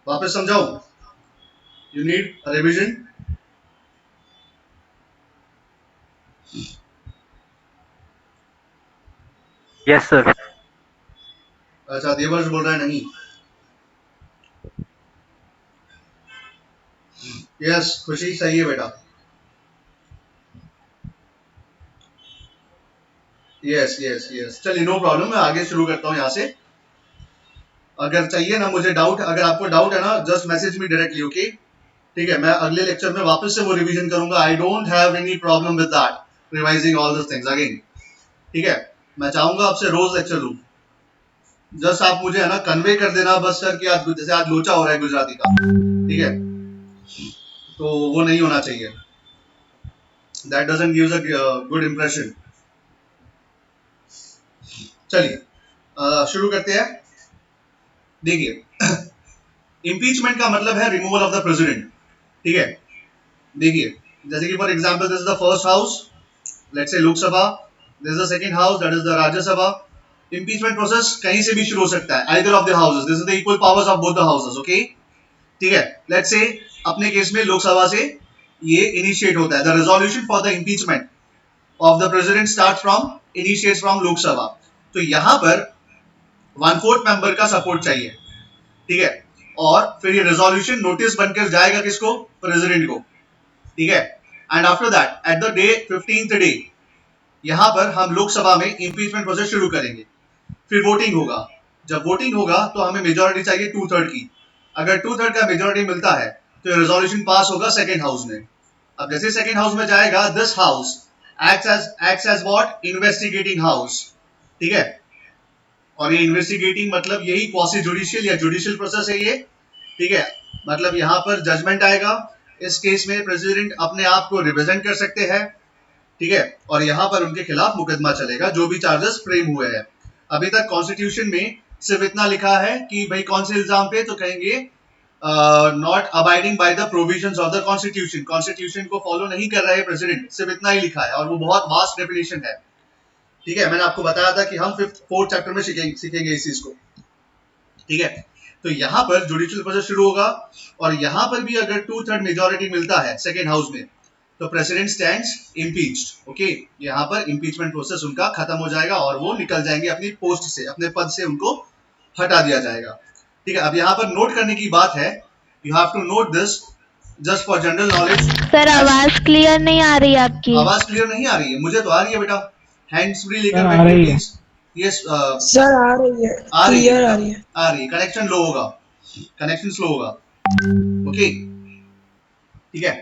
वापस समझाऊं? You need revision? Yes sir. अच्छा, देवर्ष बोल रहा है नहीं। यस, खुशी सही है बेटा। यस यस यस, चलिए नो प्रॉब्लम, मैं आगे शुरू करता हूँ यहाँ से। अगर चाहिए ना मुझे डाउट, अगर आपको डाउट है ना, just message me directly, okay? ठीक है, मैं अगले लेक्चर में वापस से वो रिवीजन करूंगा। I don't have any problem with that, revising all this things again. ठीक है, मैं चाहूंगा आपसे रोज लेक्चर लूं। जस्ट आप मुझे है ना कन्वे कर देना बस सर कि आज जैसे आज लोचा हो रहा है गुजराती का, ठीक है, तो वो नहीं होना चाहिए। That doesn't gives a good impression. चलिए शुरू करते हैं। देखिए, इम्पीचमेंट का मतलब है रिमूवल ऑफ द प्रेसिडेंट। ठीक है, देखिए, जैसे कि for example this is the first house, let's say Lok Sabha, this is the second house, that is the Rajya Sabha. Impeachment process कहीं से भी शुरू हो सकता है, either of the houses, this is the equal powers of both the houses, okay? ठीक है, let's say अपने केस में लोकसभा से ये इनिशिएट होता है। The resolution for the impeachment of the president start from initiates from Lok Sabha. तो यहां पर 1/4 मेंबर का सपोर्ट चाहिए। ठीक है, और फिर ये रेजोल्यूशन नोटिस बनकर जाएगा किसको? प्रेसिडेंट को। ठीक है, and after that at the day 15th day यहां पर हम लोकसभा में इंपीचमेंट प्रोसेस शुरू करेंगे। फिर वोटिंग होगा। जब वोटिंग होगा तो हमें मेजोरिटी चाहिए 2/3 की। अगर 2/3 का मेजोरिटी मिलता है तो रेजोल्यूशन पास होगा सेकेंड हाउस में। अब जैसे सेकेंड हाउस में जाएगा, this house acts as what? Investigating house. ठीक है, और ये इन्वेस्टिगेटिंग मतलब यही क्वासी जुडिशियल या जुडिशियल प्रोसेस है ये। ठीक है, मतलब यहाँ पर जजमेंट आएगा। इस केस में प्रेसिडेंट अपने आप को रिप्रेजेंट कर सकते हैं। ठीक है, और यहाँ पर उनके खिलाफ मुकदमा चलेगा जो भी चार्जेस फ्रेम हुए हैं। अभी तक कॉन्स्टिट्यूशन में सिर्फ इतना लिखा है कि भाई कौन से इल्जाम पे, तो कहेंगे not abiding by the provisions of the constitution. Constitution को फॉलो नहीं कर रहे प्रेसिडेंट, सिर्फ इतना ही लिखा है, और वो बहुत वास्ट डेफिनेशन है। ठीक है, मैंने आपको बताया था कि हम 4th चैप्टर में सीखेंगे इस चीज को। ठीक है, तो यहाँ पर जुडिशियल प्रोसेस शुरू होगा, और यहाँ पर भी अगर 2/3 मेजोरिटी मिलता है सेकेंड हाउस में तो प्रेसिडेंट स्टैंड्स इम्पीच्ड। ओके, यहाँ पर इम्पीचमेंट प्रोसेस उनका खत्म हो जाएगा और वो निकल जाएंगे अपनी पोस्ट से, अपने पद से उनको हटा दिया जाएगा। ठीक है, अब यहाँ पर नोट करने की बात है, you have to note this just for general knowledge. Sir आवाज क्लियर नहीं आ रही आपकी। आवाज क्लियर नहीं आ रही है? मुझे तो आ रही है बेटा। हैंड्स फ्री लेकर सर आ बैठिए रही है। प्लीज। यस, सर आ रही है, आ रही है क्लियर बेटा, आ रही है। आ रही है। कनेक्शन लो होगा, कनेक्शन स्लो होगा। ओके, ठीक है,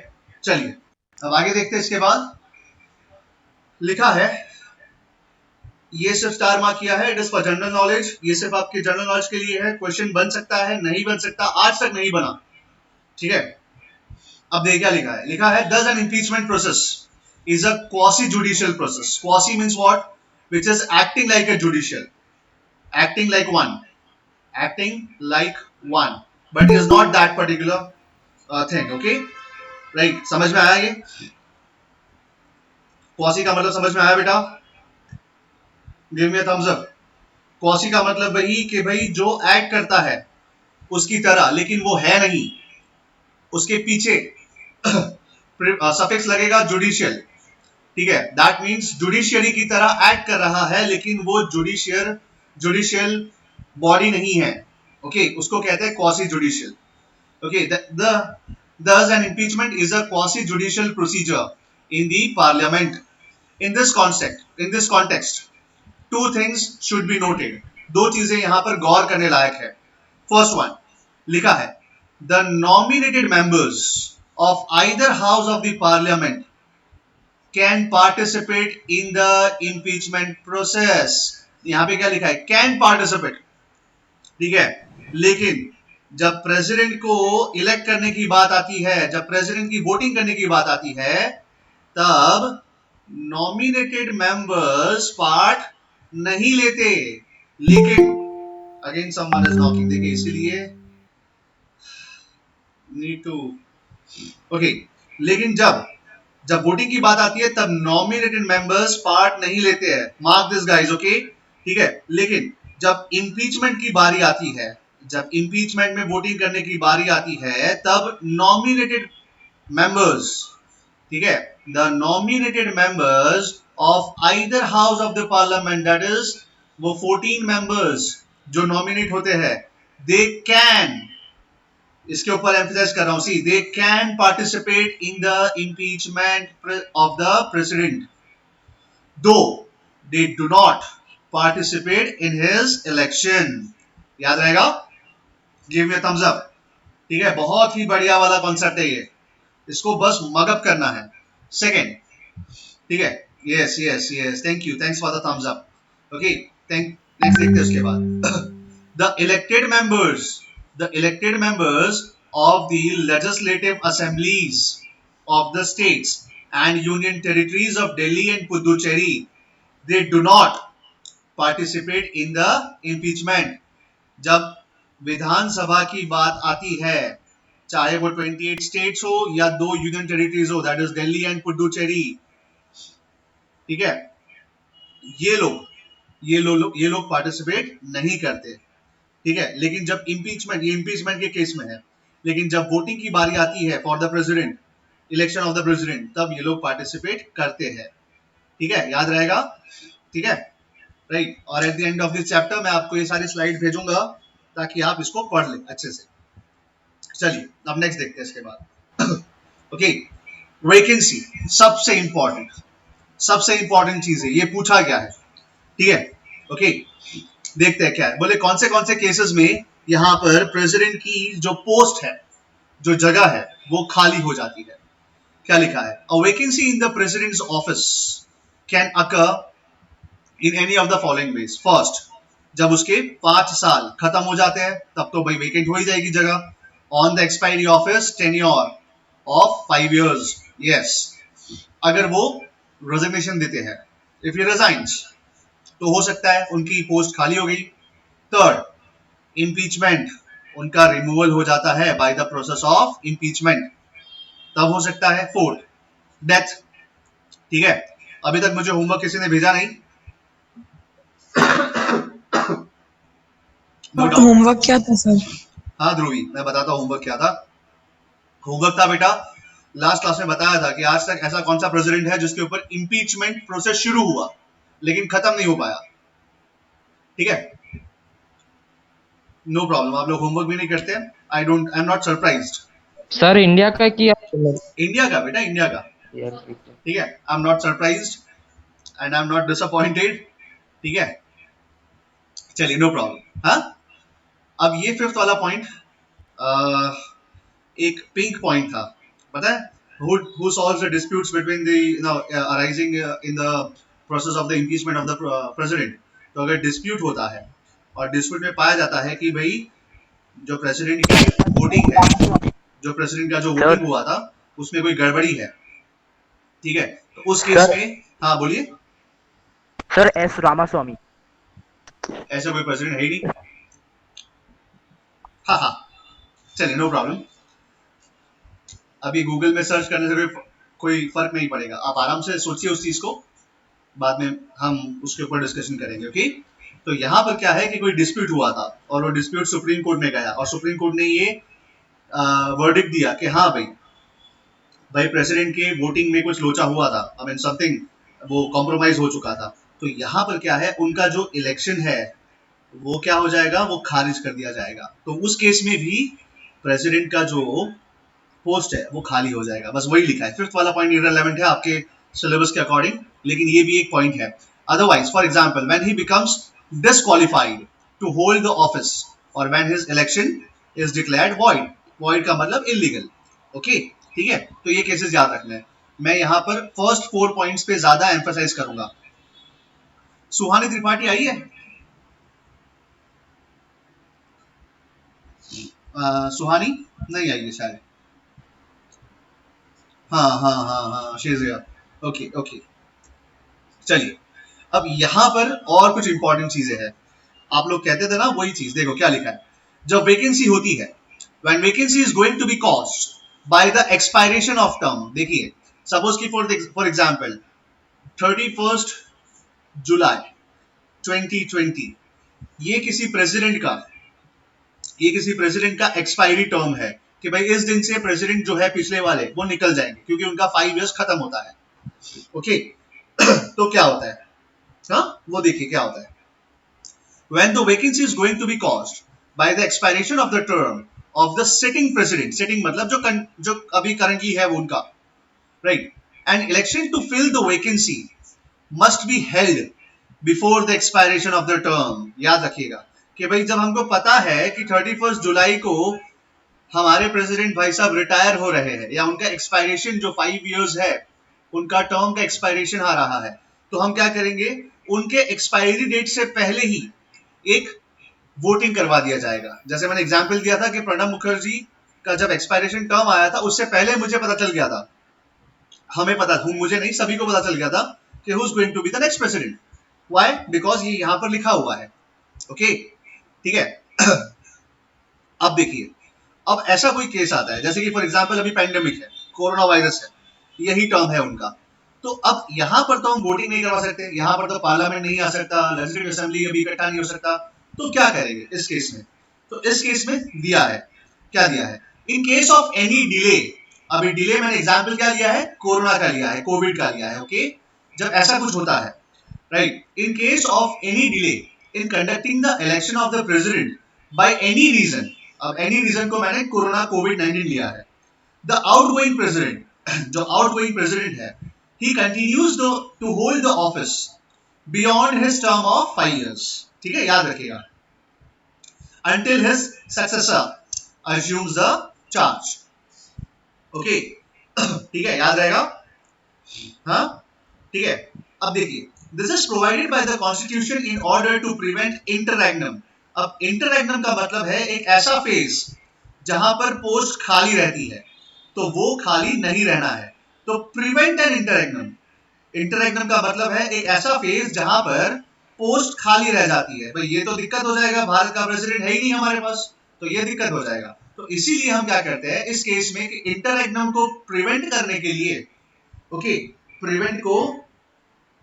चलिए अब आगे देखते हैं। इसके बाद लिखा है, ये सिर्फ स्टार मार्क किया है, it is for general knowledge. ये सिर्फ आपके जनरल नॉलेज के लिए है। क्वेश्चन बन सकता है, नहीं बन सकता, आज तक नहीं बना। ठीक है, अब देखिए क्या लिखा है। लिखा है, this an impeachment process is a quasi judicial process. Quasi means what? Which is acting like a judicial, acting like one, acting like one, but is not that particular thing. Okay, right? समझ में आया ये? Quasi का मतलब समझ में आया बेटा? Give me a thumbs up. Quasi का मतलब वही कि भाई जो एक्ट करता है उसकी तरह, लेकिन वो है नहीं। उसके पीछे सफिक्स लगेगा जुडिशियल। ठीक है, दैट मींस जुडिशियरी की तरह एक्ट कर रहा है, लेकिन वो जुडिशियल बॉडी नहीं है। ओके, उसको कहते हैं quasi judicial. Okay, thus an impeachment is a quasi-judicial procedure in the parliament. In this context, two things should be noted. दो चीजें यहाँ पर गौर करने लायक है। First one, लिखा है, the nominated members of either house of the parliament can participate in the impeachment process. यहाँ पे क्या लिखा है? Can participate. ठीक है, लेकिन जब प्रेसिडेंट को इलेक्ट करने की बात आती है, जब प्रेसिडेंट की वोटिंग करने की बात आती है, तब नॉमिनेटेड मेंबर्स पार्ट नहीं लेते। लेकिन अगेन समवन इज नॉकिंग, देखिए इसलिए नीड टू, ओके, लेकिन जब जब वोटिंग की बात आती है तब नॉमिनेटेड मेंबर्स पार्ट नहीं लेते हैं। Mark this guys, okay? ठीक है, लेकिन जब इम्पीचमेंट की बारी आती है जब इम्पीचमेंट में वोटिंग करने की बारी आती है तब नॉमिनेटेड मेंबर्स, ठीक है, the nominated members of either house of the parliament, that is वो 14 मेंबर्स जो नॉमिनेट होते हैं, दे कैन, इसके ऊपर एम्फसाइज कर रहा हूं, see they can participate in the impeachment of the president though they do not participate in his election. याद रहेगा, give me a thumbs up. ठीक है, बहुत ही बढ़िया वाला कॉन्सेप्ट है ये, इसको बस मगअप करना है। सेकेंड, ठीक है, yes yes yes, thank you, thanks for the thumbs up. Okay, next देखते हैं उसके बाद। The elected members, the elected members of the legislative assemblies of the states and union territories of Delhi and Puducherry, they do not participate in the impeachment. जब विधानसभा की बात आती है, चाहे वो 28 स्टेट्स हो या 2 यूनियन टेरिटरीज हो, that is Delhi and Puducherry, ठीक है, ये लोग पार्टिसिपेट नहीं करते। ठीक है, लेकिन जब इम्पीचमेंट, ये इम्पीचमेंट के केस में है, लेकिन जब वोटिंग की बारी आती है for the president, election of the president, तब ये लोग पार्टिसिपेट करते हैं। ठीक है, याद रहेगा, ठीक है, राइट। और at the end of this chapter मैं आपको ये सारी स्लाइड भेजूंगा ताकि आप इसको पढ़ लें अच्छे से। चलिए अब नेक्स्ट देखते हैं इसके बाद। ओके, वैकेंसी सबसे इंपॉर्टेंट चीज है, ये पूछा गया है, ठीक है। ओके, देखते हैं क्या है, बोले कौन से केसेस में यहां पर प्रेसिडेंट की जो पोस्ट है, जो जगह है, वो खाली हो जाती है। क्या लिखा है, a vacancy in the president's office can occur in any of the following ways. First, जब उसके 5 साल खत्म हो जाते हैं तब तो भाई वेकेंट हो ही जाएगी जगह। On the expiry of his tenure of 5 years, yes, अगर वो रेजिग्नेशन देते हैं, इफ ही रिजाइंस, तो हो सकता है उनकी पोस्ट खाली हो गई। थर्ड, इम्पीचमेंट, उनका रिमूवल हो जाता है by the process of impeachment, तब हो सकता है। फोर्थ, डेथ, ठीक है। अभी तक मुझे होमवर्क किसी ने भेजा नहीं, नो डाउट। होमवर्क क्या था सर? हाँ ध्रुवी, मैं बताता हूँ होमवर्क क्या था। होमवर्क था बेटा, लास्ट क्लास में बताया था कि आज तक ऐसा कौन सा प्रेसिडेंट है जिसके ऊपर इम्पीचमेंट प्रोसेस शुरू हुआ लेकिन खत्म नहीं हो पाया। ठीक है, नो प्रॉब्लम, आप लोग होमवर्क भी नहीं करते, I am not surprised. Sir India का किया। इंडिया का बेटा, इंडिया का, ठीक है, I am not surprised and I am not disappointed. ठीक है, चलिए नो प्रॉब्लम। हाँ, अब ये फिफ्थ वाला पॉइंट एक पिंक पॉइंट था, पता है, who solves the disputes between the arising in the process of the impeachment of the president। तो अगर डिस्प्यूट होता है और डिस्प्यूट में पाया जाता है कि भाई जो प्रेसिडेंट की वोटिंग है, जो प्रेसिडेंट का जो वोटिंग हुआ था उसमें कोई गड़बड़ी है, ठीक है, तो उस केस में, हाँ बोलिए सर, एस रामास्वामी। ऐसा कोई प्रेसिडेंट है ही नहीं। हाँ हाँ, चलिए नो प्रॉब्लम, अभी गूगल में सर्च करने से कोई फर्क नहीं पड़ेगा, आप आराम से सोचिए उस चीज को, बाद में हम उसके ऊपर डिस्कशन करेंगे। ओके, तो यहाँ पर क्या है कि कोई डिस्प्यूट हुआ था और वो डिस्प्यूट सुप्रीम कोर्ट में गया और सुप्रीम कोर्ट ने ये वर्डिक्ट दिया कि हाँ भाई प्रेसिडेंट के वोटिंग में कुछ लोचा हुआ था, आई मीन समथिंग, वो कॉम्प्रोमाइज हो चुका था। तो यहाँ पर क्या है, उनका जो इलेक्शन है वो क्या हो जाएगा, वो खारिज कर दिया जाएगा। तो उस केस में भी प्रेसिडेंट का जो पोस्ट है वो खाली हो जाएगा, बस वही लिखा है। फिफ्थ वाला पॉइंट इररिलेवेंट है आपके सिलेबस के अकॉर्डिंग, लेकिन ये भी एक पॉइंट है। Otherwise, for example, when he becomes disqualified to hold the office और when his election is declared void, void का मतलब इलीगल। ओके, ठीक है, तो ये केसेस याद रखना है। मैं यहाँ पर फर्स्ट 4 पॉइंट्स पे ज्यादा एम्फसाइज करूंगा। सुहानी त्रिपाठी आई है? सुहानी नहीं आई है शायद। हाँ हाँ हाँ हाँ, she is here. Okay okay, चलिए अब यहाँ पर और कुछ इंपॉर्टेंट चीजें हैं। आप लोग कहते थे ना वही चीज, देखो क्या लिखा है, जब वैकेंसी होती है, when vacancy is going to be caused by the expiration of term. देखिए, सपोज की फॉर एग्जांपल 31 जुलाई 2020 ये किसी प्रेसिडेंट का ये किसी प्रेसिडेंट का एक्सपायरी टर्म है कि भाई इस दिन से प्रेसिडेंट जो है पिछले वाले वो निकल जाएंगे क्योंकि उनका 5 इयर्स खत्म होता है। ओके तो क्या होता है, हाँ वो देखिए क्या होता है। When the vacancy is going to be caused by the expiration of the term of the sitting president, sitting मतलब जो अभी currently है वो उनका, right, and election to fill the vacancy must be held before the expiration of the term। याद रखिएगा कि भाई जब हमको पता है कि 31 जुलाई को हमारे प्रेसिडेंट भाई साहब रिटायर हो रहे हैं या उनका एक्सपायरेशन जो 5 इयर्स है उनका टर्म का एक्सपायरेशन आ रहा है, तो हम क्या करेंगे, उनके एक्सपायरी डेट से पहले ही एक वोटिंग करवा दिया जाएगा। जैसे मैंने एग्जांपल दिया था कि प्रणब मुखर्जी का जब एक्सपायरेशन टर्म आया था उससे पहले मुझे पता चल गया था, हमें पता था, मुझे नहीं सभी को पता चल गया था कि who is going to be the next president. Why? Because ये यहां पर लिखा हुआ है। ओके ठीक है अब देखिए, अब ऐसा कोई केस आता है जैसे कि फॉर एग्जांपल अभी पैंडेमिक है, कोरोना वायरस है, यही टर्म है उनका, तो अब यहां पर तो हम वोटिंग नहीं करवा सकते, यहां पर तो पार्लियामेंट नहीं आ सकता, लेजिस्लेटिव असेंबली अभी इकट्ठा नहीं हो सकता, तो क्या करेंगे इस केस में? तो इस केस में दिया है, क्या दिया है, इन केस ऑफ एनी डिले। अभी डिले मैंने एग्जांपल क्या लिया है, कोरोना का लिया है, कोविड का लिया है। ओके जब ऐसा कुछ होता है, right, in case of any delay in conducting the election of the president by any reason, अब एनी रीजन को मैंने कोरोना कोविड-19 लिया है, द आउटगोइंग प्रेसिडेंट, जो आउटगोइंग प्रेसिडेंट है, he continues to hold the office beyond his term of 5 years। ठीक है याद रखिएगा, until his successor assumes the charge। Okay ठीक है याद रहेगा, हाँ ठीक है। अब देखिए, this is provided by the constitution in order to prevent interregnum। अब interregnum का मतलब है एक ऐसा फेज जहां पर पोस्ट खाली रहती है, तो वो खाली नहीं रहना है, तो प्रिवेंट एन इंटररेग्नम। इंटररेग्नम का मतलब है एक ऐसा फेज जहां पर पोस्ट खाली रह जाती है, भाई ये तो दिक्कत हो जाएगा, भारत का प्रेसिडेंट है ही नहीं हमारे पास, तो ये दिक्कत हो जाएगा। तो इसीलिए हम क्या करते हैं इस केस में कि इंटररेग्नम को प्रिवेंट करने के लिए, ओके प्रिवेंट को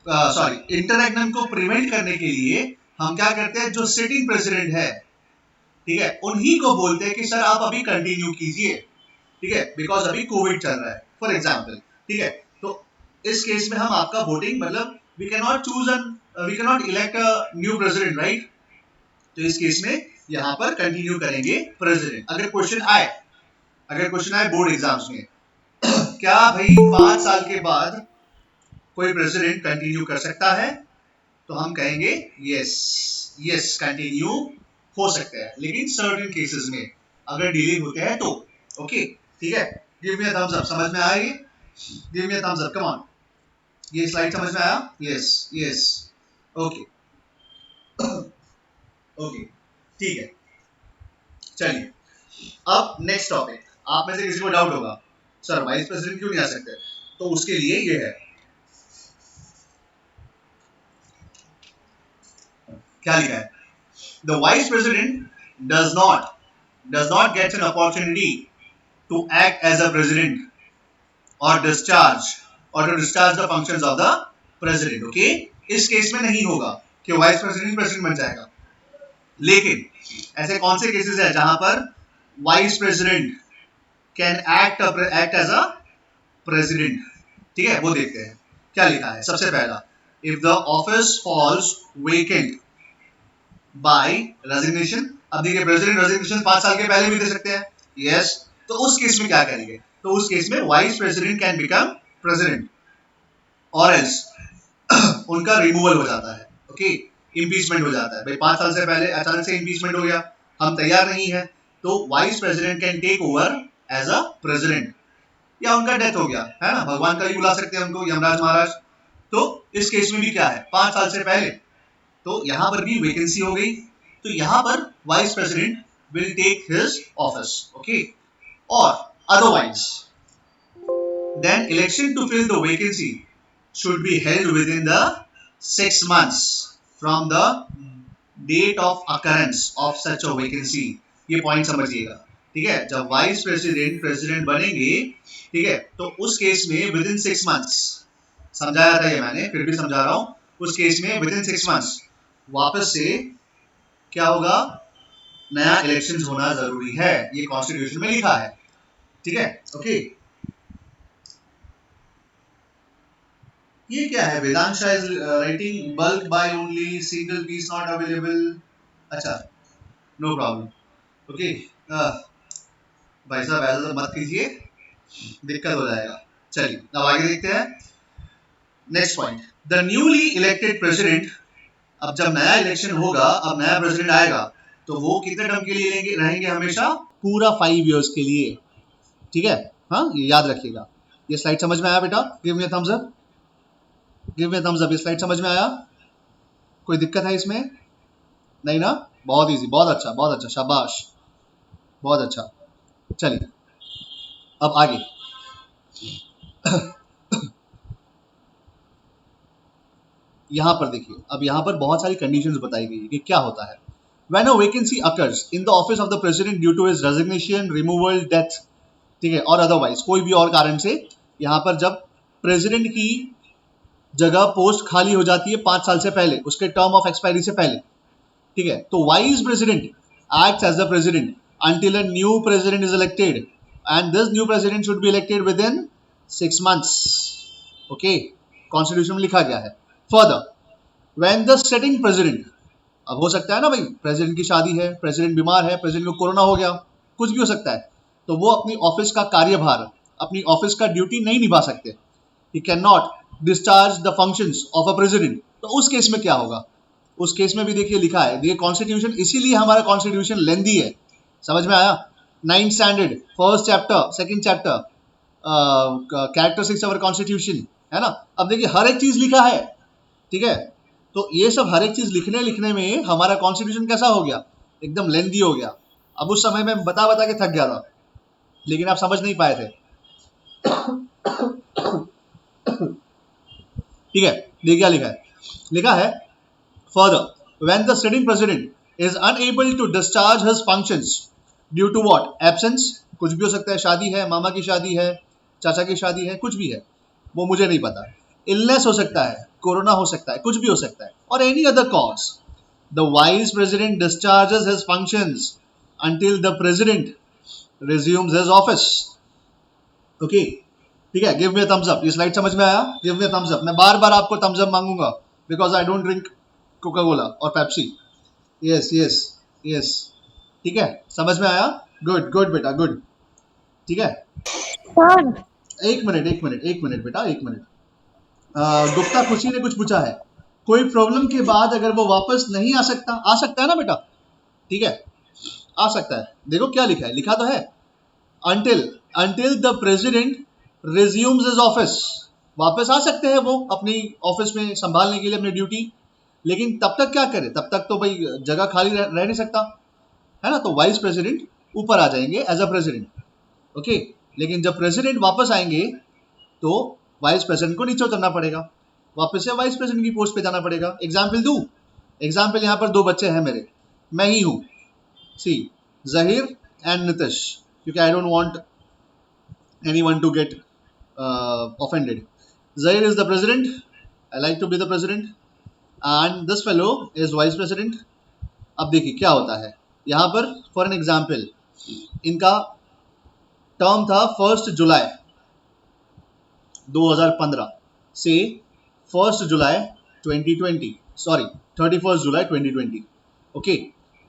सॉरी इंटररेग्नम को प्रिवेंट करने के लिए हम क्या करते हैं, जो सिटिंग प्रेसिडेंट है, ठीक है, उन्हीं को बोलते हैं कि सर आप अभी कंटिन्यू कीजिए, ठीक है, बिकॉज अभी कोविड चल रहा है फॉर एग्जाम्पल। ठीक है तो इस केस में हम आपका वोटिंग मतलब we can not elect a new president, right, तो इस केस में यहां पर कंटिन्यू करेंगे प्रेसिडेंट। अगर क्वेश्चन आए बोर्ड एग्जाम्स में क्या भाई 5 साल के बाद कोई प्रेसिडेंट कंटिन्यू कर सकता है, तो हम कहेंगे यस कंटिन्यू हो सकता है, लेकिन सर्टेन केसेस में अगर डिले होते हैं तो। ओके ठीक है, give me a thumbs up, समझ में आया ये, give me a thumbs up, come on, ये स्लाइड समझ में आया? यस ओके ओके ठीक है। चलिए अब नेक्स्ट टॉपिक, आप में से किसी को डाउट होगा सर वाइस प्रेसिडेंट क्यों नहीं आ सकते, तो उसके लिए ये है, क्या लिखा है, the vice president does not get an opportunity to act as a president or to discharge the functions of the president। okay इस केस में नहीं होगा कि वाइस प्रेसिडेंट प्रेसिडेंट बन जाएगा, लेकिन ऐसे कौन से केसेस है जहां पर vice president can act as a president, ठीक है, वो देखते हैं क्या लिखा है। सबसे पहला, if the office falls vacant by resignation. अब देखिए प्रेसिडेंट रेजिग्नेशन 5 साल के पहले भी दे सकते हैं, यस, तो उस केस में क्या करेंगे, तो उस केस में vice president can become president और एल्स उनका रिमूवल हो जाता है। ओके इम्पीचमेंट हो जाता है, भाई 5 साल से पहले अचानक से इम्पीचमेंट हो गया, हम तैयार नहीं है, तो vice president can take over as a president, या उनका डेथ हो गया है ना, भगवान का ही बुला सकते हैं उनको, यमराज महाराज, तो इस केस में भी क्या है 5 साल से पहले, तो यहां पर भी वैकेंसी हो गई, तो यहां पर vice president will take his office. Okay or otherwise then election to fill the vacancy should be held within the 6 months from the date of occurrence of such a vacancy। ये point समझिएगा, ठीक है, जब vice president president बनेंगे, ठीक है, तो उस केस में विद इन 6 मंथ्स, समझाया था ये मैंने, फिर भी समझा रहा हूं, उस केस में विद इन 6 मंथ्स वापस से क्या होगा, नया इलेक्शन होना जरूरी है, ये कॉन्स्टिट्यूशन में लिखा है, ठीक है। ओके, ये क्या है, Vedant Shah is writing bulk buy only, single piece not available. अच्छा, नो प्रॉब्लम। ओके, भाई साहब ऐसा मत कीजिए, दिक्कत हो जाएगा। चलिए अब आगे देखते हैं। Next point, the newly elected president, अब जब नया इलेक्शन होगा, अब नया प्रेसिडेंट आएगा, तो वो कितने टर्म के लिए रहेंगे, हमेशा पूरा 5 इयर्स के लिए, ठीक है। हाँ, ये याद रखिएगा। ये स्लाइड समझ में आया बेटा? Give me thumbs up, give me thumbs up. ये स्लाइड समझ में आया? कोई दिक्कत है इसमें? नहीं ना? बहुत इजी, बहुत अच्छा, बहुत अच्छा, शाबाश, बहुत अच्छा। चलिए अब आगे। यहां पर देखिए, अब यहां पर बहुत सारी कंडीशंस बताई गई है कि क्या होता है। When a vacancy occurs in the office of the president due to his resignation, removal, death, ठीक है, और अदरवाइज कोई भी और कारण से, यहाँ पर जब प्रेसिडेंट की जगह पोस्ट खाली हो जाती है 5 साल से पहले, उसके टर्म ऑफ एक्सपायरी से पहले, ठीक है, तो vice president acts as the president until a new president is elected, and this new president should be elected within 6 months. Okay, constitution में लिखा गया है। Further, when the sitting president, अब हो सकता है ना भाई, प्रेसिडेंट की शादी है, प्रेसिडेंट बीमार है, प्रेसिडेंट को कोरोना हो गया, कुछ भी हो सकता है, तो वो अपनी ऑफिस का कार्यभार, अपनी ऑफिस का ड्यूटी नहीं निभा सकते, he can not discharge the functions of a president. तो उस केस में क्या होगा? उस केस में भी देखिए लिखा है, देखिए कॉन्स्टिट्यूशन, इसीलिए हमारा कॉन्स्टिट्यूशन लेंदी है, समझ में आया? 9th standard, first chapter, second chapter, characteristics of constitution, है ना। अब देखिए हर एक चीज लिखा है, ठीक है, तो ये सब हर एक चीज लिखने में हमारा कॉन्स्टिट्यूशन कैसा हो गया, एकदम लेंदी हो गया। अब उस समय में बता बता के थक गया था, लेकिन आप समझ नहीं पाए थे, ठीक है। देखिए क्या लिखा है, लिखा है further, when the sitting president is unable to discharge his functions due to what, absence, कुछ भी हो सकता है, शादी है, मामा की शादी है, चाचा की शादी है, कुछ भी है, वो मुझे नहीं पता, इलनेस हो सकता है, कोरोना हो सकता है, कुछ भी हो सकता है, और any other cause, the vice president discharges his functions until the president resumes his office. Okay, ठीक है, give me a thumbs up. ये स्लाइड समझ में आया? Give me a thumbs up. मैं बार बार आपको थम्स अप मांगूंगा, because I don't drink Coca Cola और पेप्सी। यस यस यस, ठीक है, समझ में आया? गुड गुड बेटा, गुड, ठीक है। सर एक मिनट एक मिनट एक मिनट बेटा, एक मिनट। गुप्ता खुशी ने कुछ पूछा है, कोई प्रॉब्लम के बाद अगर वो वापस नहीं आ सकता है ना बेटा, ठीक है, आ सकता है। देखो क्या लिखा है, लिखा तो है until the president resumes his office, वापस आ सकते हैं वो अपनी ऑफिस में संभालने के लिए अपनी ड्यूटी, लेकिन तब तक क्या करे, तब तक तो भाई जगह खाली रह नहीं सकता, है ना। तो वाइस प्रेसिडेंट ऊपर आ जाएंगे एज अ प्रेसिडेंट, ओके। लेकिन जब प्रेसिडेंट वापस आएंगे तो वाइस प्रेसिडेंट को नीचे उतरना पड़ेगा, वापस से वाइस प्रेसिडेंट की पोस्ट पे जाना पड़ेगा। एग्जाम्पल दूं, एग्जाम्पल यहाँ पर 2 बच्चे हैं मेरे, मैं ही हूँ, सी, जहीर एंड नितिश, क्योंकि I don't want anyone to get offended. Zahir is the president, I like to be the president, and this fellow is vice president. अब देखिए क्या होता है यहाँ पर, फॉर एन एग्जाम्पल, इनका टर्म था 1 जुलाई 2015 से 1 जुलाई 2020, सॉरी 31 जुलाई 2020, ओके,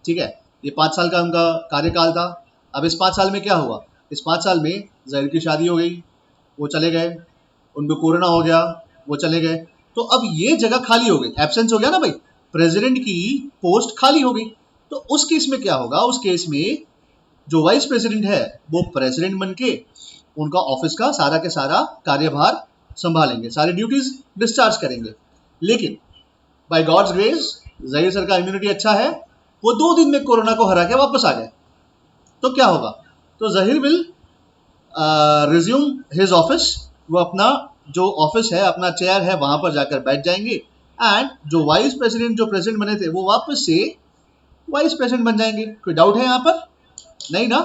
ठीक है। ये 5 साल का उनका कार्यकाल था। अब इस 5 साल में क्या हुआ, इस 5 साल में जहीर की शादी हो गई, वो चले गए, उनको कोरोना हो गया, वो चले गए, तो अब ये जगह खाली हो गई, एब्सेंस हो गया ना भाई, प्रेसिडेंट की पोस्ट खाली हो गई। तो उस केस में क्या होगा, उस केस में जो वाइस प्रेसिडेंट है वो प्रेसिडेंट बन के उनका ऑफिस का सारा के सारा कार्यभार संभालेंगे, सारी ड्यूटीज डिस्चार्ज करेंगे। लेकिन by God's grace Zaheer sir का इम्यूनिटी अच्छा है, वो 2 दिन में कोरोना को हरा के वापस आ गए, तो क्या होगा, तो Zaheer will resume his office, वो अपना जो ऑफिस है, अपना चेयर है, वहां पर जाकर बैठ जाएंगे, एंड जो वाइस प्रेसिडेंट, जो प्रेसिडेंट बने थे, वो वापस से वाइस प्रेसिडेंट बन जाएंगे। कोई डाउट है यहाँ पर? नहीं ना?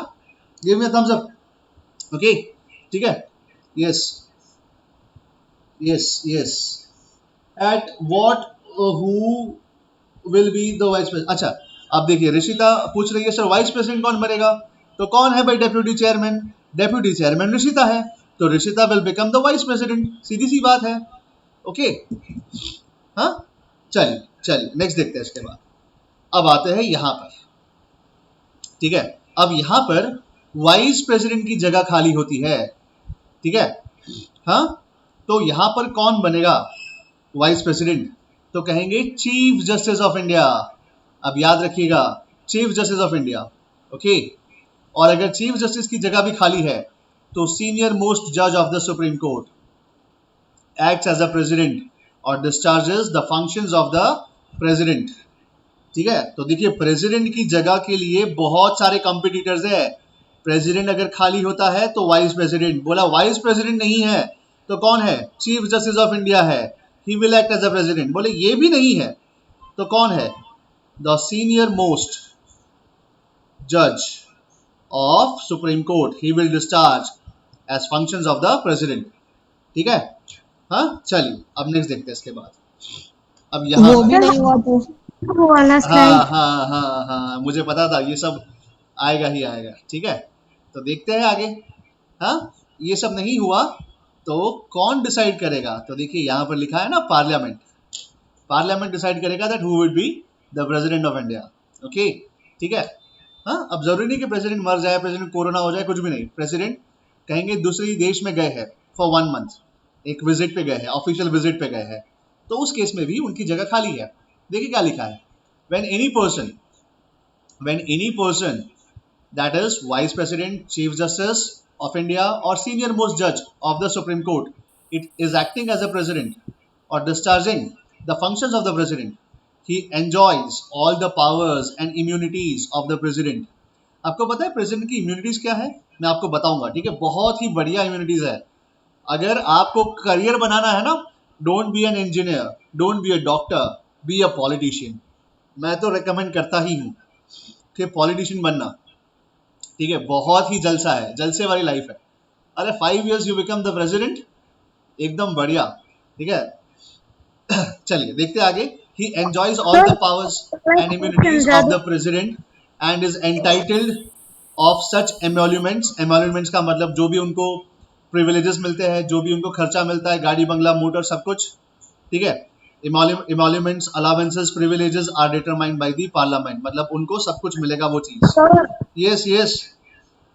Give me a thumbs up, okay, ठीक है। Yes yes yes, at what, who will be the vice president, अच्छा, अब देखिए ऋषिता पूछ रही है सर वाइस प्रेसिडेंट कौन बनेगा, तो कौन है भाई deputy chairman, deputy chairman Rishita है, तो Rishita will become the vice president, सीधी सी बात है। ओके हाँ चलिए चलिए नेक्स्ट देखते हैं इसके बाद। अब आते हैं यहां पर, ठीक है, अब यहां पर वाइस प्रेसिडेंट की जगह खाली होती है, ठीक है, हाँ, तो यहां पर कौन बनेगा वाइस प्रेसिडेंट, तो कहेंगे चीफ जस्टिस ऑफ इंडिया। अब याद रखिएगा chief justice of India, okay, और अगर चीफ जस्टिस की जगह भी खाली है तो सीनियर मोस्ट जज of the supreme court acts as a president और discharges the functions of the president, ठीक है। तो देखिए प्रेसिडेंट की जगह के लिए बहुत सारे कॉम्पिटिटर्स है, प्रेसिडेंट अगर खाली होता है तो वाइस प्रेसिडेंट, बोला वाइस प्रेसिडेंट नहीं है तो कौन है, चीफ जस्टिस ऑफ इंडिया है, he will act as a president, बोले ये भी नहीं है तो कौन है, द सीनियर मोस्ट जज of supreme court, he will discharge as functions of the president, ठीक है। हाँ चलिए अब नेक्स्ट देखते हैं इसके बाद। अब यहाँ वो भी नहीं हुआ तो वो वाला हाँ स्लाइड। हाँ हाँ हाँ मुझे पता था ये सब आएगा ही आएगा, ठीक है, तो देखते हैं आगे। हाँ ये सब नहीं हुआ तो कौन डिसाइड करेगा, तो देखिए यहाँ पर लिखा है ना पार्लियामेंट, पार्लियामेंट डिसाइड करेगा that who will be the president of India, okay, ठीक है। हाँ अब जरूरी नहीं कि प्रेसिडेंट मर जाए, प्रेसिडेंट कोरोना हो जाए, कुछ भी नहीं, प्रेसिडेंट कहेंगे दूसरे देश में गए हैं फॉर 1 मंथ, एक विजिट पे गए हैं, ऑफिशियल विजिट पे गए हैं, तो उस केस में भी उनकी जगह खाली है। देखिए क्या लिखा है, when any person that is vice president, chief justice of India or senior most judge of the Supreme Court, it is acting as a president or discharging the functions of the president, he enjoys all the powers and immunities of the president। आपको पता है president की immunities क्या है, मैं आपको बताऊंगा, ठीक है, बहुत ही बढ़िया इम्यूनिटीज है। अगर आपको करियर बनाना है ना, don't be an engineer, don't be a doctor, be a politician, मैं तो रेकमेंड करता ही हूँ कि पॉलिटिशियन बनना, ठीक है, बहुत ही जलसा है, जलसे वाली लाइफ है। अरे 5 years you become the president, एकदम बढ़िया, ठीक है। चलिए देखते आगे, he enjoys all the powers and immunities of the president and is entitled of such emoluments, emoluments का मतलब जो भी उनको प्रिविलेजेस मिलते हैं, जो भी उनको खर्चा मिलता है, गाड़ी बंगला मोटर सब कुछ, ठीक है, emoluments, allowances, privileges are determined by the parliament, मतलब उनको सब कुछ मिलेगा वो चीज। यस यस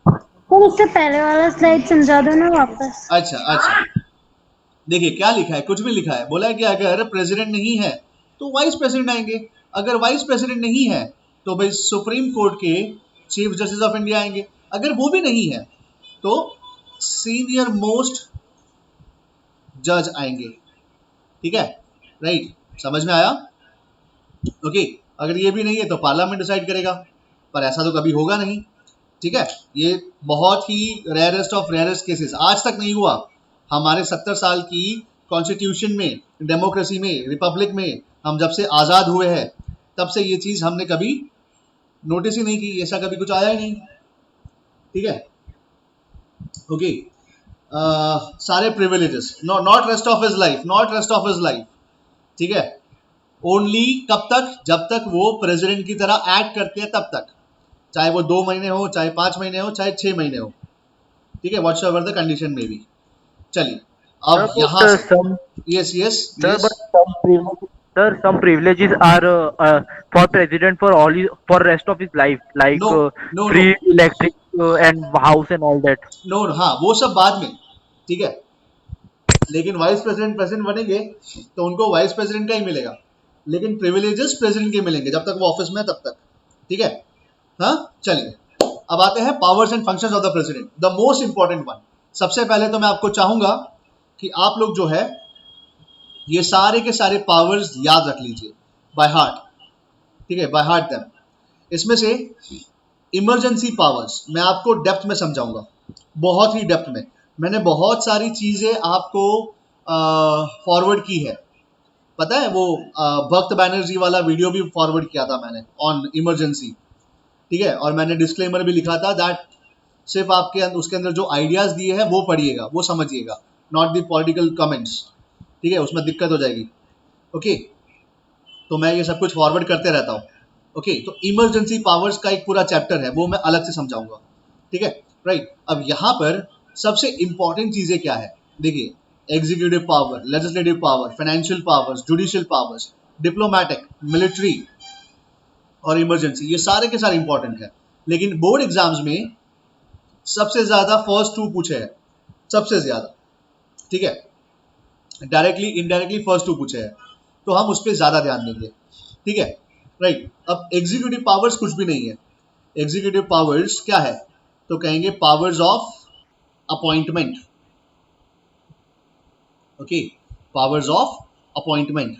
तो उससे पहले वाला स्लाइड समझा दो ना वापस। अच्छा अच्छा, देखिए क्या लिखा है, कुछ भी लिखा है, बोला है कि अगर प्रेसिडेंट नहीं है तो वाइस प्रेसिडेंट आएंगे, अगर वाइस प्रेसिडेंट नहीं है तो भाई सुप्रीम कोर्ट के चीफ जस्टिस ऑफ इंडिया आएंगे, अगर वो भी नहीं है तो सीनियर मोस्ट जज आएंगे, ठीक है, राइट, समझ में आया, ओके। अगर ये भी नहीं है तो पार्लियामेंट डिसाइड करेगा, पर ऐसा तो कभी होगा नहीं, ठीक है, ये बहुत ही रेयरेस्ट ऑफ रेयरेस्ट केसेस, आज तक नहीं हुआ हमारे 70 साल की कॉन्स्टिट्यूशन में, डेमोक्रेसी में, रिपब्लिक में, हम जब से आज़ाद हुए हैं तब से ये चीज़ हमने कभी नोटिस ही नहीं की, ऐसा कभी कुछ आया ही नहीं, ठीक है, ओके। सारे privileges, not rest of his life, not rest of his life, ठीक है, ओनली कब तक, जब तक वो प्रेसिडेंट की तरह एक्ट करते हैं तब तक, चाहे वो 2 महीने हो, चाहे 5 महीने हो, चाहे 6 महीने हो, ठीक है, व्हाट्स एवर द कंडीशन में भी। चलिए अब यहाँ yes yes some privileges are for president for all for rest of his life, like no no no free electric and house and all that. No, हाँ वो सब बाद में, ठीक है, लेकिन वाइस प्रेसिडेंट प्रेसिडेंट बनेंगे तो उनको वाइस प्रेसिडेंट का ही मिलेगा, लेकिन प्रिविलेजेस प्रेसिडेंट के मिलेंगे जब तक वो ऑफिस में है तब तक, ठीक है। हाँ चलिए अब आते हैं powers and functions of the president, the most important one. सबसे पहले तो मैं आपको चाहूंगा कि आप लोग जो है ये सारे के सारे पावर्स याद रख लीजिए बाय हार्ट, ठीक है, बाय हार्ट देम। इसमें से इमरजेंसी पावर्स मैं आपको डेप्थ में समझाऊंगा, बहुत ही डेप्थ में, मैंने बहुत सारी चीजें आपको फॉरवर्ड की है, पता है वो भक्त बैनर्जी वाला वीडियो भी फॉरवर्ड किया था मैंने ऑन इमरजेंसी, ठीक है, और मैंने डिस्क्लेमर भी लिखा था दैट सिर्फ आपके उसके अंदर जो आइडियाज दिए हैं वो पढ़िएगा, वो समझिएगा, नॉट द पॉलिटिकल कमेंट्स, ठीक है, उसमें दिक्कत हो जाएगी, ओके। तो मैं ये सब कुछ फॉरवर्ड करते रहता हूँ, ओके, तो इमरजेंसी पावर्स का एक पूरा चैप्टर है, वो मैं अलग से समझाऊंगा, ठीक है, राइट। अब यहाँ पर सबसे इंपॉर्टेंट चीजें क्या है, देखिए, executive power, legislative power, financial powers, judicial powers, diplomatic, military और इमरजेंसी, ये सारे के सारे इंपॉर्टेंट है। लेकिन बोर्ड एग्जाम्स में सबसे ज्यादा फर्स्ट टू पूछे हैं, सबसे ज्यादा, ठीक है, डायरेक्टली इनडायरेक्टली फर्स्ट टू पूछे हैं, तो हम उस पर ज्यादा ध्यान देंगे, ठीक है, राइट। अब एग्जीक्यूटिव पावर्स कुछ भी नहीं है। एग्जीक्यूटिव पावर्स क्या है, तो कहेंगे powers of appointment, okay, powers of appointment,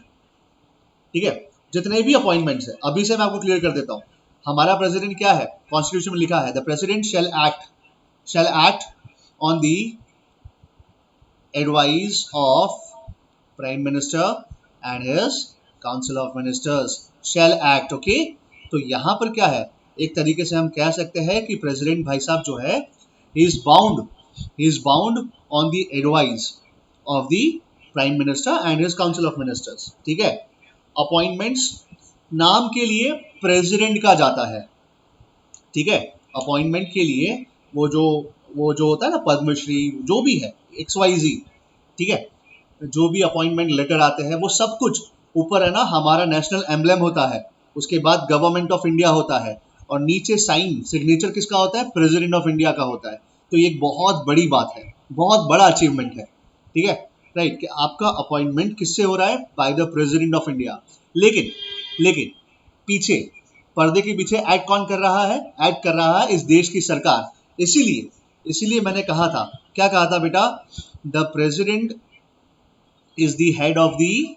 ठीक है, जितने भी अपॉइंटमेंट्स है, अभी से मैं आपको क्लियर कर देता हूं। हमारा प्रेसिडेंट क्या है, कॉन्स्टिट्यूशन में लिखा है, the president shall act on the advice of prime minister and his council of ministers, shall act, okay। तो यहां पर क्या है, एक तरीके से हम कह सकते हैं कि प्रेसिडेंट भाई साहब जो है, he is bound on the advice of the prime minister and his council of ministers, ठीक है। अपॉइंटमेंट्स नाम के लिए प्रेसिडेंट का जाता है, ठीक है, अपॉइंटमेंट के लिए वो जो होता है ना, पद्मश्री, जो भी है, XYZ, ठीक है, जो भी अपॉइंटमेंट लेटर आते हैं, वो सब कुछ ऊपर है ना हमारा नेशनल एम्बलम होता है, उसके बाद गवर्नमेंट ऑफ इंडिया होता है, और नीचे साइन सिग्नेचर किसका होता है, प्रेसिडेंट ऑफ इंडिया का होता है। तो ये एक बहुत बड़ी बात है, बहुत बड़ा अचीवमेंट है, ठीक है, राइट, कि आपका अपॉइंटमेंट किससे हो रहा है, by the president of India. लेकिन पीछे, पर्दे के पीछे ऐड कौन कर रहा है, ऐड कर रहा है इस देश की सरकार। इसीलिए मैंने कहा था, क्या कहा था बेटा, the president is the head of the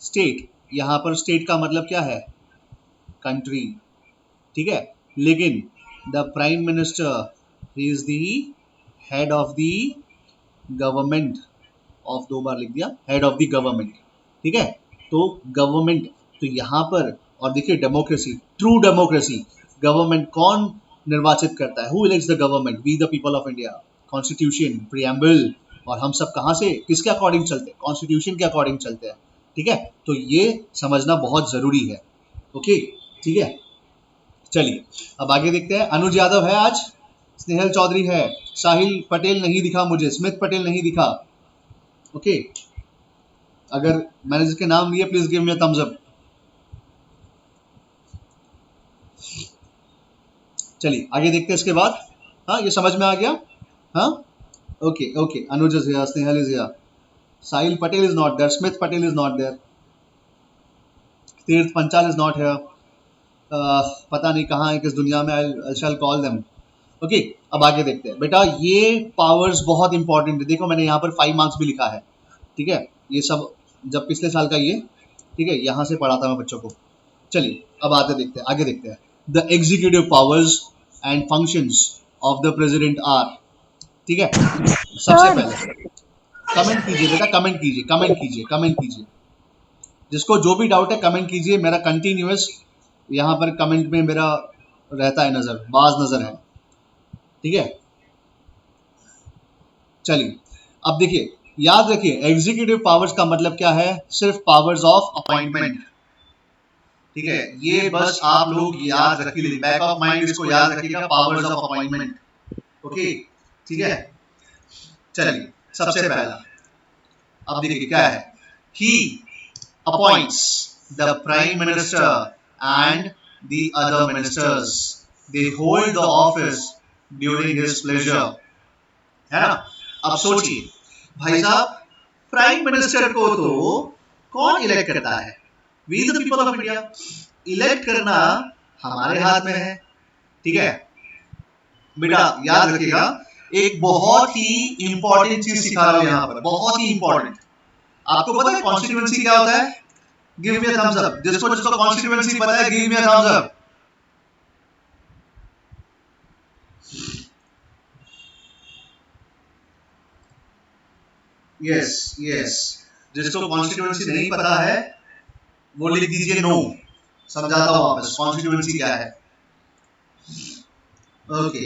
state. यहां पर स्टेट का मतलब क्या है, कंट्री, ठीक है, लेकिन the prime minister is the head of the government of, 2 बार लिख दिया, हेड ऑफ द गवर्नमेंट, ठीक है, तो गवर्नमेंट, तो यहां पर, और देखिए डेमोक्रेसी, ट्रू डेमोक्रेसी, गवर्नमेंट कौन निर्वाचित करता है, who elects the government, we the people of India, constitution, preamble, और हम सब कहां से, किसके अकॉर्डिंग चलते हैं, कॉन्स्टिट्यूशन के अकॉर्डिंग चलते हैं, ठीक है, तो ये समझना बहुत जरूरी है, ओके, ठीक है। चलिए अब आगे देखते हैं, अनुज यादव है आज, स्नेहल चौधरी है, साहिल पटेल नहीं दिखा मुझे, स्मिथ पटेल नहीं दिखा, ओके, अगर मैंने जिसके नाम लिए please give me a thumbs up. चलिए आगे देखते हैं इसके बाद, हाँ ये समझ में आ गया, हाँ, okay, Anuj is here, Snehal is here, Sahil Patel is not there, Smith Patel is not there, Tirth Panchal is not here, पता नहीं कहाँ है किस दुनिया में, आई शैल कॉल देम, ओके। अब आगे देखते हैं बेटा, ये पावर्स बहुत इंपॉर्टेंट है, देखो मैंने यहाँ पर 5 मार्क्स भी लिखा है, ठीक है, ये सब जब पिछले साल का ये, ठीक है, यहाँ से पढ़ा था मैं बच्चों को। चलिए अब आगे देखते हैं, the executive powers and functions of the president are, ठीक है, सबसे सर पहले कमेंट कीजिए बेटा, कमेंट कीजिए, जिसको जो भी डाउट है कमेंट कीजिए, मेरा कंटिन्यूअस यहाँ पर कमेंट में मेरा रहता है नजर, बाज नजर है, ठीक है। चलिए अब देखिए, याद रखिए एग्जीक्यूटिव पावर्स का मतलब क्या है, सिर्फ पावर्स ऑफ अपॉइंटमेंट, ठीक है, ये बस आप लोग याद रखिए, बैक ऑफ माइंड इसको याद रखिएगा, पावर्स ऑफ अपॉइंटमेंट, ओके, ठीक है। चलिए सबसे पहला, अब देखिए क्या है, he appoints the prime minister and the other ministers, they hold the office during his pleasure, है ना। अब सोचिए भाई साहब, प्राइम मिनिस्टर को तो कौन इलेक्ट करता है, we the people of India, elect करना हमारे हाथ में है, ठीक है बेटा, याद रखिएगा, एक बहुत ही इंपॉर्टेंट चीज सिखा रहा हूं यहां पर, बहुत ही इंपॉर्टेंट। आपको पता है कॉन्स्टिट्यूएंसी क्या होता है, give me a thumbs up, जिसको कॉन्स्टिट्यूएंसी पता है give me a thumbs up. Yes, जिसको कॉन्स्टिट्यूएंसी नहीं पता है वो लिख दीजिए नो, समझाता हूं वापस कॉन्स्टिट्यूएंसी क्या है, ओके,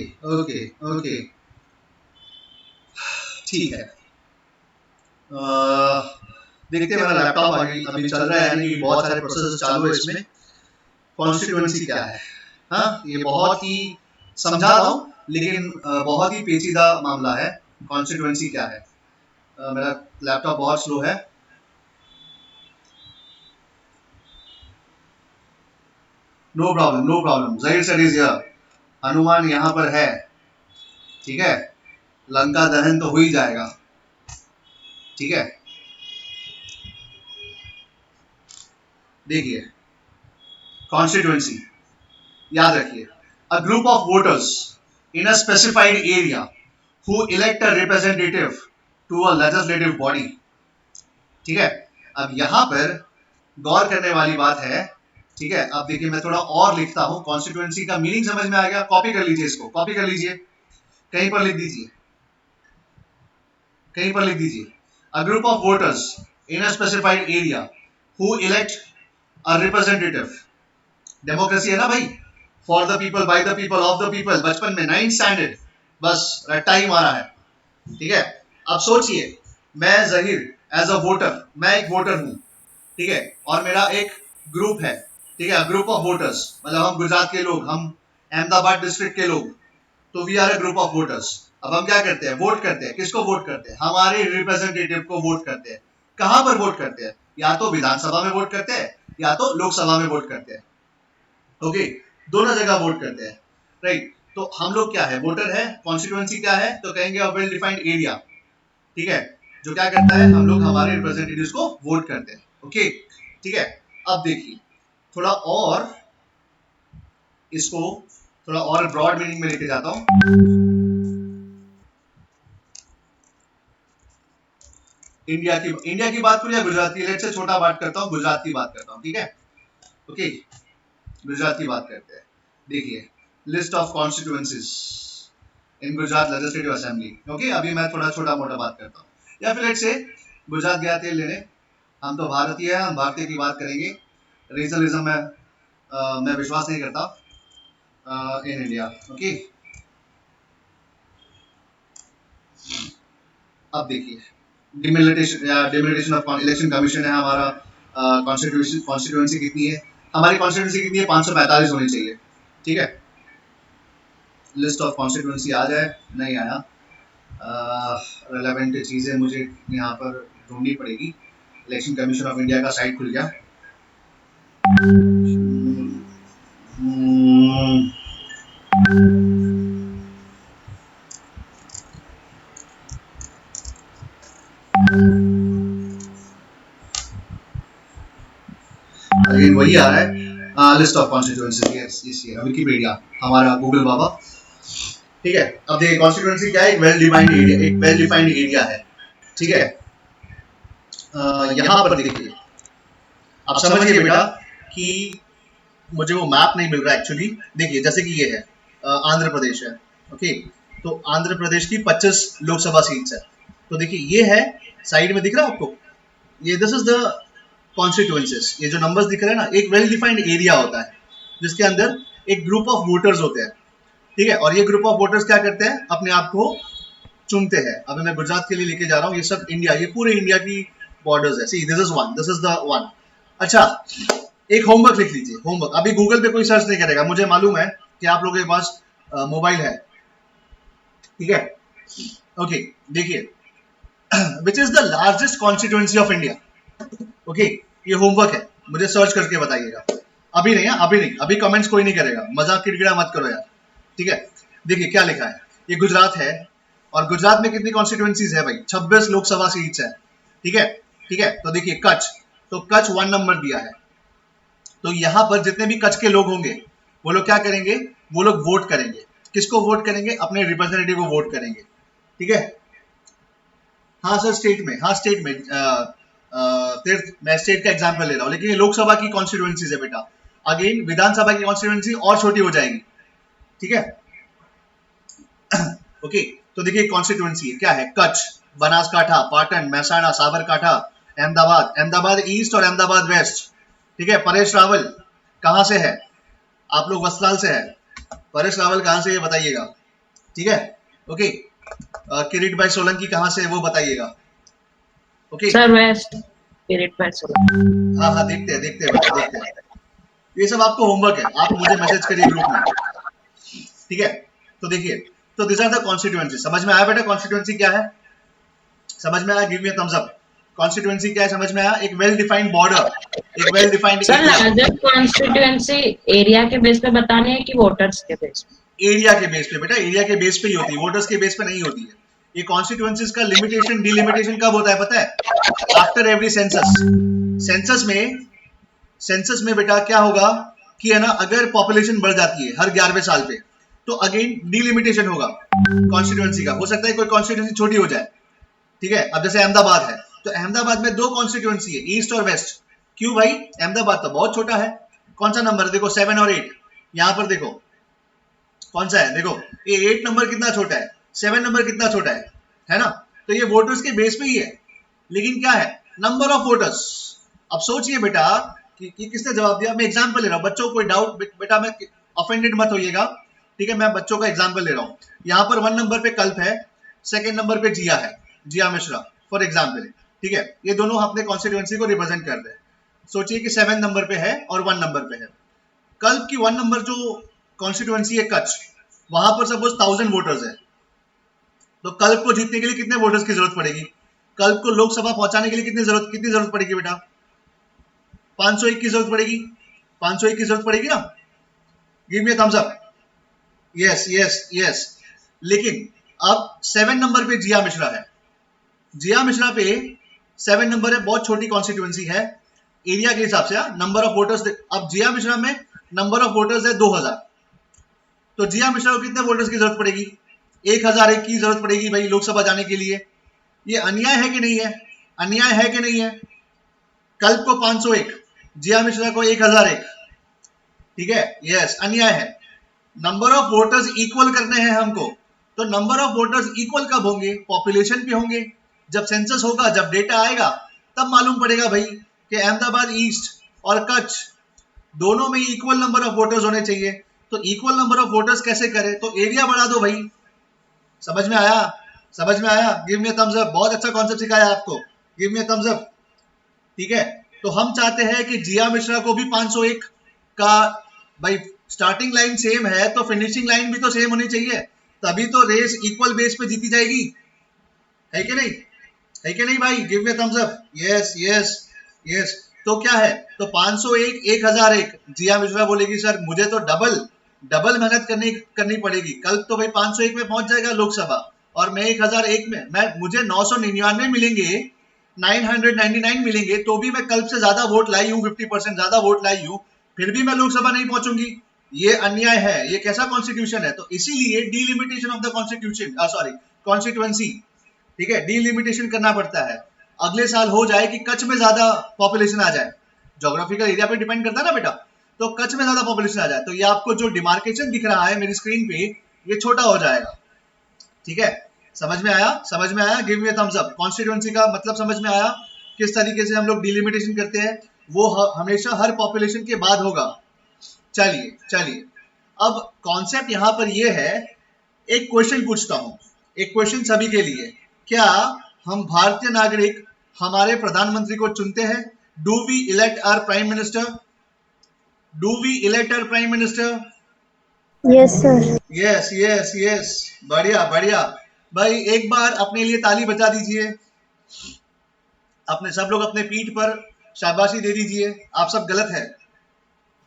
ठीक है, देखते हैं, मेरा लैपटॉप अभी चल रहा है, यानी कि बहुत सारे प्रोसेस चालू है इसमें। कॉन्स्टिट्यूएंसी क्या है? हाँ, ये बहुत ही समझा रहा हूँ, लेकिन बहुत ही पेचीदा मामला है। कॉन्स्टिट्यूएंसी क्या है? मेरा लैपटॉप बहुत स्लो है। No problem, no problem. Zaheer studies here. Hanuman यहाँ पर है, ठीक है। लंका दहन तो हो ही जाएगा, ठीक है। देखिए, कॉन्स्टिट्यूएंसी याद रखिए, a group of voters in a specified area who elect a representative to a legislative body, ठीक है। अब यहाँ पर गौर करने वाली बात है, ठीक है। अब देखिए, मैं थोड़ा और लिखता हूं। कॉन्स्टिट्यूएंसी का मीनिंग समझ में आ गया? कॉपी कर लीजिए, इसको कॉपी कर लीजिए, कहीं पर लिख दीजिए, कहीं पर लिख दीजिए। अ group of voters in a specified area who elect a representative. Democracy है ना भाई, for the people, by the people, of the people. बचपन में 9th स्टैंडर्ड, बस रट्टा ही मारा है, ठीक है। अब सोचिए, मैं जहीर एज अ वोटर, मैं एक वोटर हूं, ठीक है, और मेरा एक ग्रुप है, ठीक है। ग्रुप ऑफ वोटर्स मतलब हम गुजरात के लोग, हम अहमदाबाद डिस्ट्रिक्ट के लोग, तो we are a group of voters. अब हम क्या करते हैं? वोट करते हैं। किसको वोट करते हैं? हमारे रिप्रेजेंटेटिव को वोट करते हैं। कहां पर वोट करते हैं? या तो विधानसभा में वोट करते हैं, या तो लोकसभा में वोट करते हैं, ओके। दोनों जगह वोट करते हैं, राइट। तो हम लोग क्या है? वोटर है। कॉन्स्टिट्यूएंसी क्या है? तो कहेंगे अ वेल डिफाइंड एरिया, ठीक है, जो क्या करता है? हम लोग हमारे रिप्रेजेंटेटिव्स को वोट करते हैं, ओके, ठीक है। अब देखिए, थोड़ा और इसको थोड़ा और ब्रॉड मीनिंग में लेके जाता हूं। इंडिया की बात करूं या गुजरात की? लेट से छोटा बात करता हूं, गुजरात की बात करता हूं, ठीक है, ओके। गुजरात की बात करते हैं। देखिए, list of constituencies in Gujarat legislative assembly, okay. अभी मैं थोड़ा छोटा मोटा बात करता हूँ। या फिर लेट से गुजरात गया तेल लेने, हम तो भारतीय हैं, हम भारतीय की बात करेंगे। रीजनलिज्म में मैं विश्वास नहीं करता इन इंडिया, ओके। अब देखिए, डिमिलिटेशन ऑफ इलेक्शन कमीशन है हमारा। कॉन्स्टिट्यूएंसी कितनी है? हमारी कॉन्स्टिट्यूएंसी कितनी है? 545 होनी चाहिए, ठीक है। लिस्ट ऑफ कॉन्स्टिट्यूएंसी आ जाए, नहीं आया। रेलेवेंट चीजें मुझे यहाँ पर ढूंढनी पड़ेगी। इलेक्शन कमीशन ऑफ इंडिया का साइट खुल गया। अगेन वही आ रहा है, लिस्ट ऑफ कॉन्स्टिट्यूएंसी, यस ये विकिपीडिया, हमारा गूगल बाबा, ठीक है। अब देखिए, कॉन्स्टिट्यूएंसी क्या है? एक वेल डिफाइंड एरिया, एक वेल डिफाइंड एरिया है, ठीक है। यहाँ पर देखिए, आप समझिए बेटा कि मुझे वो मैप नहीं मिल रहा एक्चुअली। देखिए, जैसे कि ये है आंध्र प्रदेश है, ओके। तो आंध्र प्रदेश की 25 लोकसभा सीट्स है। तो देखिए, ये है, साइड में दिख रहा है आपको, ये दिस इज द कॉन्स्टिट्यूएंसीज। ये जो नंबर्स दिख रहे हैं ना, एक वेल डिफाइंड एरिया होता है जिसके अंदर एक ग्रुप ऑफ वोटर्स होते हैं, ठीक है। और ये ग्रुप ऑफ वोटर्स क्या करते हैं? अपने आप को चुनते हैं। अभी मैं गुजरात के लिए लेके जा रहा हूँ, ये सब इंडिया, ये पूरे इंडिया की बॉर्डर्स है। See this is one, this is the one. अच्छा, एक होमवर्क लिख लीजिए, होमवर्क। अभी गूगल पे कोई सर्च नहीं करेगा, मुझे मालूम है कि आप लोगों के पास मोबाइल है, ठीक है, ओके। देखिए, which is the largest constituency of India, okay. ये होमवर्क है, मुझे सर्च करके बताइएगा। अभी नहीं है, अभी नहीं, अभी कमेंट्स कोई नहीं करेगा, मजाक किरकिरा मत करो यार, ठीक है। देखिए क्या लिखा है, ये गुजरात है, और गुजरात में कितनी कॉन्स्टिट्यूएंसीज है भाई? 26 लोकसभा सीट्स है, ठीक है, ठीक है। तो देखिए, कच्छ, तो कच्छ 1 नंबर दिया है। तो यहाँ पर जितने भी कच्छ के लोग होंगे, वो लोग क्या करेंगे? वो लोग वोट करेंगे। किसको वोट करेंगे? अपने रिप्रेजेंटेटिव को वोट करेंगे, ठीक है। हाँ सर, स्टेट में, हाँ स्टेट में, तीर्थ, मैं स्टेट का एग्जाम्पल ले रहा हूँ, लेकिन ये लोकसभा की कॉन्स्टिट्यूएंसी है बेटा। अगेन विधानसभा की कॉन्स्टिट्यूएंसी और छोटी हो जाएगी, ठीक है, ओके। तो देखिए, कॉन्स्टिट्यूएंसी क्या है? कच्छ, बनासकाठा, पाटन, महसाणा, साबरकाठा, अहमदाबाद, अहमदाबाद ईस्ट और अहमदाबाद वेस्ट, ठीक है। परेश रावल कहाँ से है? आप लोग वस्त्राल से है, परेश रावल कहाँ से ये बताइएगा, ठीक है, ओके। किरीट भाई सोलंकी कहाँ से है वो बताइएगा, ओके। Sir waste. स्पिरिट पैसों। हाँ देखते हैं बेटा, देखते हैं। ये सब आपको होमवर्क है, आप मुझे मैसेज करिए ग्रुप में, ठीक है। तो देखिए, तो दिस आर द कॉन्स्टिट्यूएंसी। समझ में आया बेटा कॉन्स्टिट्यूएंसी क्या है? समझ में आया? Give me a thumbs up. Constituency क्या है समझ में आया? एक वेल डिफाइंड बॉर्डर, एक well defined sir area. Larger constituency area के बेस पे बताने हैं कि वोटर्स के बेस पे? एरिया के बेस पे बेटा, एरिया के बेस पे ही होती है, वोटर्स के बेस पे नहीं होती है। ये कॉन्स्टिट्यूएंसीज का लिमिटेशन डिलिमिटेशन कब होता है पता है? After every census. सेंसस में बेटा क्या होगा कि है ना, अगर पॉपुलेशन बढ़ जाती है हर 11वें साल पे, तो अगेन डिलिमिटेशन होगा कॉन्स्टिट्यूएंसी का। हो सकता है कोई कॉन्स्टिट्यूएंसी छोटी हो जाए, ठीक है। अब जैसे अहमदाबाद है, तो अहमदाबाद में 2 कॉन्स्टिट्यूएंसी है, ईस्ट और वेस्ट। क्यों भाई? अहमदाबाद तो बहुत छोटा है। कौन सा नंबर देखो, 7 और 8। यहां पर देखो कौन सा है, देखो ये 8 नंबर कितना छोटा है, 7 नंबर कितना छोटा है ना। तो ये वोटर्स के बेस पे ही है, लेकिन क्या है, नंबर ऑफ वोटर्स। अब सोचिए बेटा कि किसने जवाब दिया। मैं एग्जांपल ले रहा हूँ, बच्चों को कोई डाउट बेटा, मैं ऑफेंडेड मत होइएगा, ठीक है। मैं बच्चों का एग्जांपल ले रहा हूँ। यहाँ पर 1 नंबर पे कल्प है, सेकंड नंबर पे जिया है, जिया मिश्रा फॉर एग्जाम्पल, ठीक है। ये दोनों अपने कॉन्स्टिट्यूएंसी को रिप्रेजेंट कर रहे हैं। सोचिए कि 7 नंबर पे है और 1 नंबर पे है। कल्प की 1 नंबर जो कॉन्स्टिट्यूएंसी है कच्छ, वहां पर सपोज 1000 वोटर्स है, तो कल्प को जीतने के लिए कितने वोटर्स की जरूरत पड़ेगी? कल्प को लोकसभा पहुंचाने के लिए कितनी जरूरत पड़ेगी बेटा? 501 की जरूरत पड़ेगी, 501 की जरूरत पड़ेगी ना। Give me thumbs up. Yes yes yes. लेकिन अब 7 नंबर पे जिया मिश्रा है, जिया मिश्रा पे 7 नंबर है, बहुत छोटी कॉन्स्टिट्यूएंसी है एरिया के हिसाब से। नंबर ऑफ वोटर्स, अब जिया मिश्रा में नंबर ऑफ वोटर्स है 2000, तो जिया मिश्रा को कितने वोटर्स की जरूरत पड़ेगी? 1001 की जरूरत पड़ेगी भाई लोकसभा जाने के लिए। ये अन्याय है कि नहीं है? अन्याय है कि नहीं है? कल्प को 501, जिया मिश्रा को 1001, ठीक है। यस, अन्याय है। नंबर ऑफ वोटर्स इक्वल करने हैं हमको, तो नंबर ऑफ वोटर्स इक्वल कब होंगे? पॉपुलेशन पे होंगे। जब सेंसस होगा, जब डेटा आएगा, तब मालूम पड़ेगा भाई कि अहमदाबाद ईस्ट और कच्छ दोनों में इक्वल नंबर ऑफ वोटर्स होने चाहिए। तो इक्वल नंबर ऑफ वोटर्स कैसे करें? तो एरिया बढ़ा दो भाई। समझ में आया? समझ में आया? Give me thumbs up. बहुत अच्छा कॉन्सेप्ट सिखाया आपको, गिव मी थम्स अप, ठीक है। तो हम चाहते हैं कि जिया मिश्रा को भी 501 का, भाई स्टार्टिंग लाइन सेम है तो फिनिशिंग लाइन भी तो सेम होनी चाहिए, तभी तो रेस इक्वल बेस पे जीती जाएगी, है कि नहीं? है कि नहीं भाई? Give me thumbs up. Yes yes yes. तो क्या है, तो 501 1001। जिया मिश्रा बोलेगी सर मुझे तो डबल मेहनत करनी पड़ेगी। कल तो भाई 501 में पहुंच जाएगा लोकसभा, और मैं 1001 में मुझे 999 मिलेंगे, 999 मिलेंगे, तो भी मैं कल से ज्यादा वोट लाई हूँ, 50% ज्यादा वोट लाई हूँ, फिर भी मैं लोकसभा नहीं पहुंचूंगी। ये अन्याय है। ये कैसा कॉन्स्टिट्यूशन है? तो इसीलिए delimitation of the constitution, sorry constituency, ठीक है, डिलिमिटेशन करना पड़ता है। अगले साल हो जाए कि कच्छ में ज्यादा पॉपुलेशन आ जाए, जोग्राफिकल एरिया पे डिपेंड करता है ना बेटा, तो कच्छ में ज्यादा पॉपुलेशन आ जाए, तो ये आपको जो डिमार्केशन दिख रहा है मेरी स्क्रीन पे, ये छोटा हो जाएगा, ठीक है। समझ में आया? समझ में आया? Give me thumbs up. Constituency का मतलब समझ में आया? किस तरीके से हम लोग डिलिमिटेशन करते हैं, वो हमेशा हर पॉपुलेशन के बाद होगा। चलिए चलिए, अब कॉन्सेप्ट यहां पर ये है, एक क्वेश्चन पूछता हूं, एक क्वेश्चन सभी के लिए। क्या हम भारतीय नागरिक हमारे प्रधानमंत्री को चुनते हैं? Do we elect our prime minister? Do we elect our prime minister? Yes sir. Yes yes yes. बढ़िया बढ़िया भाई, एक बार अपने लिए ताली बजा दीजिए, अपने सब लोग अपने पीठ पर शाबाशी दे दीजिए। आप सब गलत है,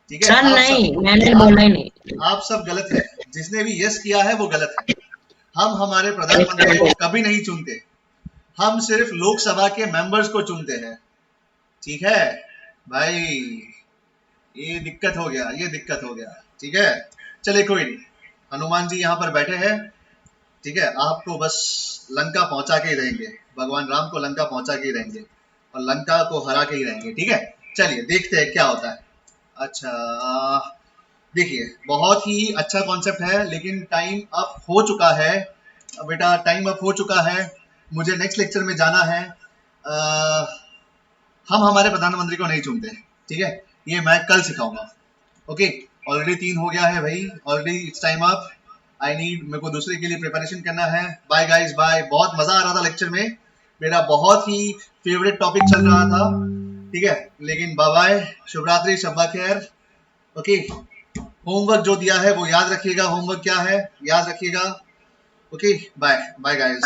ठीक है। सर नहीं, मैंने बोला ही नहीं। आप सब गलत है, जिसने भी यस किया है वो गलत है। हम हमारे प्रधानमंत्री को कभी नहीं चुनते, हम सिर्फ लोकसभा के मेंबर्स को चुनते हैं, ठीक है भाई। ये दिक्कत हो गया, ये दिक्कत हो गया, ठीक है। चलिए कोई नहीं, हनुमान जी यहाँ पर बैठे हैं, ठीक है। आपको बस लंका पहुंचा के ही रहेंगे, भगवान राम को लंका पहुंचा के ही रहेंगे, और लंका को हरा के ही रहेंगे, ठीक है। चलिए देखते हैं क्या होता है। अच्छा, देखिए बहुत ही अच्छा कॉन्सेप्ट है, लेकिन टाइम अप हो चुका है बेटा, टाइम अप हो चुका है, मुझे नेक्स्ट लेक्चर में जाना है। हम हमारे प्रधानमंत्री को नहीं चुनते, ठीक है, ये मैं कल सिखाऊंगा। ओके, ऑलरेडी 3 हो गया है भाई, already it's time up. I need, मेरे को दूसरे के लिए प्रिपरेशन करना है। Bye guys, bye. बहुत मजा आ रहा था लेक्चर में, मेरा बहुत ही फेवरेट टॉपिक चल रहा था, ठीक है, लेकिन बाय बाय, शुभ रात्रि, शब्बा खैर। ओके, होमवर्क जो दिया है वो याद रखिएगा, होमवर्क क्या है याद रखिएगा। Okay, bye bye guys.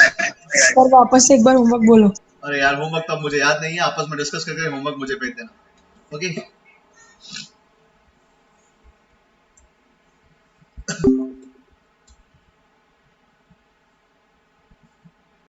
Sir वापस से एक बार होमवर्क बोलो। अरे यार, होमवर्क तो अब मुझे याद नहीं है, आपस में डिस्कस करके होमवर्क मुझे भेज देना। ओके।